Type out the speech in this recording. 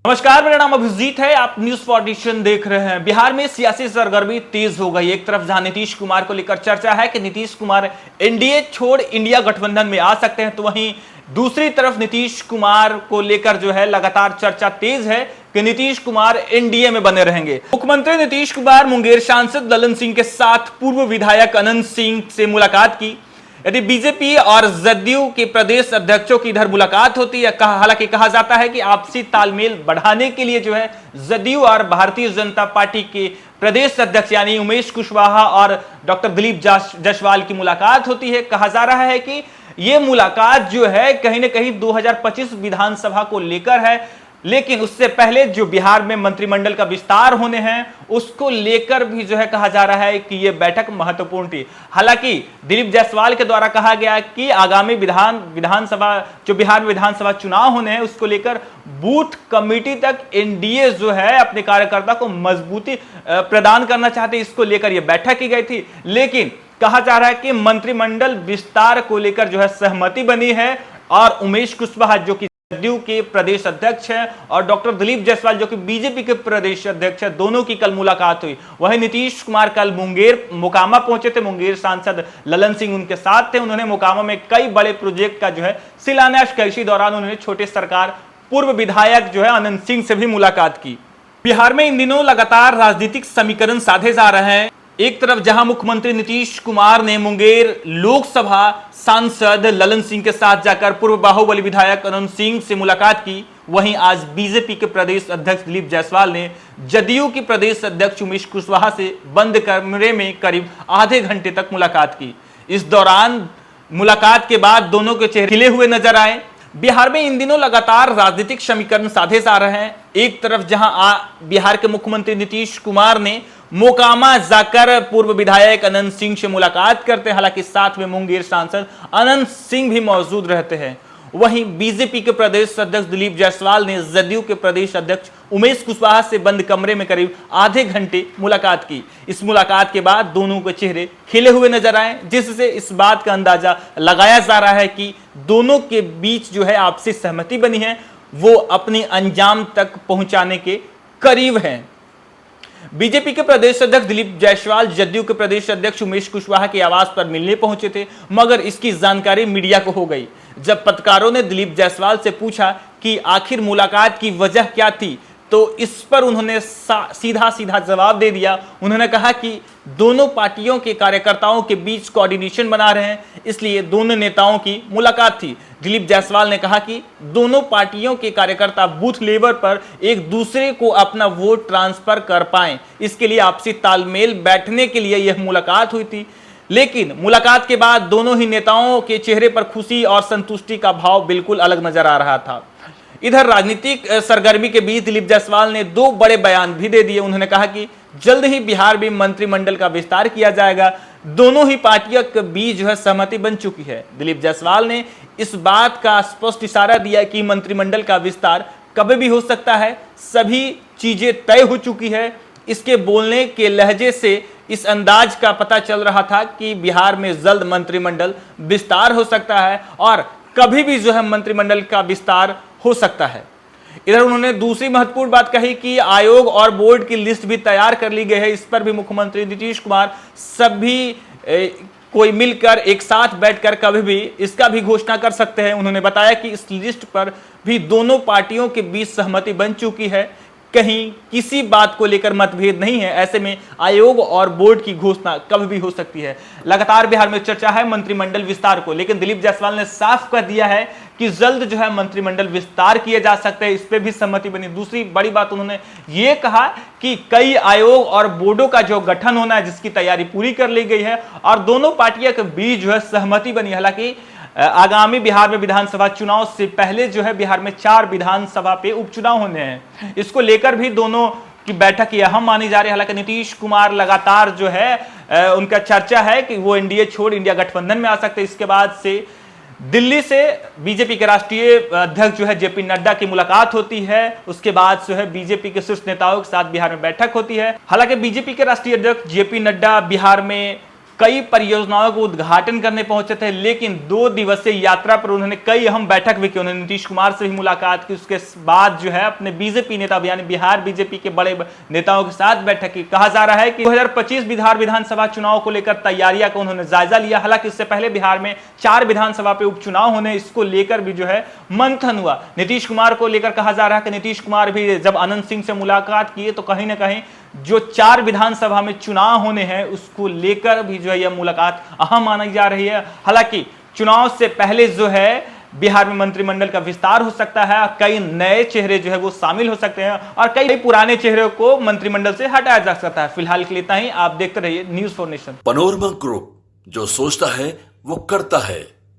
नमस्कार, मेरा नाम अभिजीत है। आप न्यूज फॉर्टिशन देख रहे हैं। बिहार में सियासी सरगर्मी तेज हो गई। एक तरफ जहां नीतीश कुमार को लेकर चर्चा है कि नीतीश कुमार एनडीए छोड़ इंडिया गठबंधन में आ सकते हैं, तो वहीं दूसरी तरफ नीतीश कुमार को लेकर जो है लगातार चर्चा तेज है कि नीतीश कुमार एनडीए में बने रहेंगे। मुख्यमंत्री नीतीश कुमार मुंगेर सांसद ललन सिंह के साथ पूर्व विधायक अनंत सिंह से मुलाकात की। यदि बीजेपी और जदयू के प्रदेश अध्यक्षों की इधर मुलाकात होती है, हालांकि कहा जाता है कि आपसी तालमेल बढ़ाने के लिए जो है जदयू और भारतीय जनता पार्टी के प्रदेश अध्यक्ष यानी उमेश कुशवाहा और डॉक्टर दिलीप जायसवाल की मुलाकात होती है। कहा जा रहा है कि यह मुलाकात जो है कहीं ना कहीं 2025 विधानसभा को लेकर है, लेकिन उससे पहले जो बिहार में मंत्रिमंडल का विस्तार होने हैं उसको लेकर भी जो है कहा जा रहा है कि यह बैठक महत्वपूर्ण थी। हालांकि दिलीप जायसवाल के द्वारा कहा गया कि आगामी विधानसभा जो बिहार में विधानसभा चुनाव होने हैं उसको लेकर बूथ कमेटी तक एनडीए जो है अपने कार्यकर्ता को मजबूती प्रदान करना चाहते, इसको लेकर यह बैठक की गई थी। लेकिन कहा जा रहा है कि मंत्रिमंडल विस्तार को लेकर जो है सहमति बनी है और उमेश कुशवाहा जो कि जदयू के प्रदेश अध्यक्ष हैं और डॉक्टर दिलीप जायसवाल जो कि बीजेपी के प्रदेश अध्यक्ष हैं, दोनों की कल मुलाकात हुई। वहीं नीतीश कुमार कल मुंगेर मोकामा पहुंचे थे। मुंगेर सांसद ललन सिंह उनके साथ थे। उन्होंने मोकामा में कई बड़े प्रोजेक्ट का जो है शिलान्यास किया। इसी दौरान उन्होंने छोटे सरकार पूर्व विधायक जो है अनंत सिंह से भी मुलाकात की। बिहार में इन दिनों लगातार राजनीतिक समीकरण साधे जा रहे हैं। एक तरफ जहां मुख्यमंत्री नीतीश कुमार ने मुंगेर लोकसभा सांसद ललन सिंह के साथ जाकर पूर्व बाहुबली विधायक अनंत सिंह से मुलाकात की, वहीं आज बीजेपी के प्रदेश अध्यक्ष दिलीप जायसवाल ने जदयू की प्रदेश अध्यक्ष उमेश कुशवाहा से बंद कमरे में करीब आधे घंटे तक मुलाकात की। इस दौरान मुलाकात के बाद दोनों के चेहरे खिले हुए नजर आए। बिहार में इन दिनों लगातार राजनीतिक समीकरण साधे जा रहे हैं। एक तरफ जहां बिहार के मुख्यमंत्री नीतीश कुमार ने मोकामा जाकर पूर्व विधायक अनंत सिंह से मुलाकात करते हैं, हालांकि साथ में मुंगेर सांसद अनंत सिंह भी मौजूद रहते हैं। वहीं बीजेपी के प्रदेश अध्यक्ष दिलीप जायसवाल ने जदयू के प्रदेश अध्यक्ष उमेश कुशवाहा से बंद कमरे में करीब आधे घंटे मुलाकात की। इस मुलाकात के बाद दोनों के चेहरे खिले हुए नजर आए, जिससे इस बात का अंदाजा लगाया जा रहा है कि दोनों के बीच जो है आपसी सहमति बनी है, वो अपनी अंजाम तक पहुंचाने के करीब है। बीजेपी के प्रदेश अध्यक्ष दिलीप जायसवाल जदयू के प्रदेश अध्यक्ष उमेश कुशवाहा के आवास पर मिलने पहुंचे थे, मगर इसकी जानकारी मीडिया को हो गई। जब पत्रकारों ने दिलीप जायसवाल से पूछा कि आखिर मुलाकात की वजह क्या थी, तो इस पर उन्होंने सीधा सीधा जवाब दे दिया। उन्होंने कहा कि दोनों पार्टियों के कार्यकर्ताओं के बीच कोऑर्डिनेशन बना रहे हैं, इसलिए दोनों नेताओं की मुलाकात थी। दिलीप जायसवाल ने कहा कि दोनों पार्टियों के कार्यकर्ता बूथ लेवल पर एक दूसरे को अपना वोट ट्रांसफर कर पाएं, इसके लिए आपसी तालमेल बैठने के लिए यह मुलाकात हुई थी। लेकिन मुलाकात के बाद दोनों ही नेताओं के चेहरे पर खुशी और संतुष्टि का भाव बिल्कुल अलग नजर आ रहा था। इधर राजनीतिक सरगर्मी के बीच दिलीप जायसवाल ने दो बड़े बयान भी दे दिए। उन्होंने कहा कि जल्द ही बिहार में मंत्रिमंडल का विस्तार किया जाएगा। दोनों ही पार्टियों के बीच जो है सहमति बन चुकी है। दिलीप जायसवाल ने इस बात का स्पष्ट इशारा दिया कि मंत्रिमंडल का विस्तार कभी भी हो सकता है, सभी चीजें तय हो चुकी है। इसके बोलने के लहजे से इस अंदाज का पता चल रहा था कि बिहार में जल्द मंत्रिमंडल विस्तार हो सकता है और कभी भी जो है मंत्रिमंडल का विस्तार हो सकता है। इधर उन्होंने दूसरी महत्वपूर्ण बात कही कि आयोग और बोर्ड की लिस्ट भी तैयार कर ली गई है। इस पर भी मुख्यमंत्री नीतीश कुमार सभी कोई मिलकर एक साथ बैठकर कभी भी इसका भी घोषणा कर सकते हैं। उन्होंने बताया कि इस लिस्ट पर भी दोनों पार्टियों के बीच सहमति बन चुकी है, कहीं किसी बात को लेकर मतभेद नहीं है। ऐसे में आयोग और बोर्ड की घोषणा कभी भी हो सकती है। लगातार बिहार में चर्चा है मंत्रिमंडल विस्तार को, लेकिन दिलीप जायसवाल ने साफ कर दिया है कि जल्द जो है मंत्रिमंडल विस्तार किए जा सकते हैं, इस पे भी सहमति बनी। दूसरी बड़ी बात उन्होंने ये कहा कि कई आयोग और बोर्डों का जो गठन होना है जिसकी तैयारी पूरी कर ली गई है और दोनों पार्टियों के बीच जो है सहमति बनी। हालांकि आगामी बिहार में विधानसभा चुनाव से पहले जो है बिहार में 4 विधानसभा पे उपचुनाव होने हैं, इसको लेकर भी दोनों की बैठक ये अहम मानी जा रही है। हालांकि नीतीश कुमार लगातार जो है उनका चर्चा है कि वो एनडीए छोड़ इंडिया गठबंधन में आ सकते हैं। इसके बाद से दिल्ली से बीजेपी के राष्ट्रीय अध्यक्ष जो है जेपी नड्डा की मुलाकात होती है। उसके बाद जो है बीजेपी के शीर्ष नेताओं के साथ बिहार में बैठक होती है। हालांकि बीजेपी के राष्ट्रीय अध्यक्ष जेपी नड्डा बिहार में कई परियोजनाओं को उद्घाटन करने पहुंचे थे, लेकिन 2 दिवसीय यात्रा पर उन्होंने कई अहम बैठक भी की। उन्होंने नीतीश कुमार से भी मुलाकात की, उसके बाद जो है अपने बीजेपी नेता यानी बिहार बीजेपी के बड़े नेताओं के साथ बैठक की। कहा जा रहा है कि 2025 बिहार विधानसभा चुनाव को लेकर तैयारियां का उन्होंने जायजा लिया। हालांकि इससे पहले बिहार में 4 विधानसभा पे उपचुनाव होने, इसको लेकर भी जो है मंथन हुआ। नीतीश कुमार को लेकर कहा जा रहा है कि नीतीश कुमार भी जब अनंत सिंह से मुलाकात किए तो कहीं ना कहीं जो 4 विधानसभा में चुनाव होने हैं उसको लेकर भी जो है यह मुलाकात अहम मानी जा रही है। हालांकि चुनाव से पहले जो है बिहार में मंत्रिमंडल का विस्तार हो सकता है, कई नए चेहरे जो है वो शामिल हो सकते हैं और कई पुराने चेहरों को मंत्रिमंडल से हटाया जा सकता है। फिलहाल के लिए इतना ही। आप देखते रहिए news for nation. Panorama group, जो सोचता है वो करता है।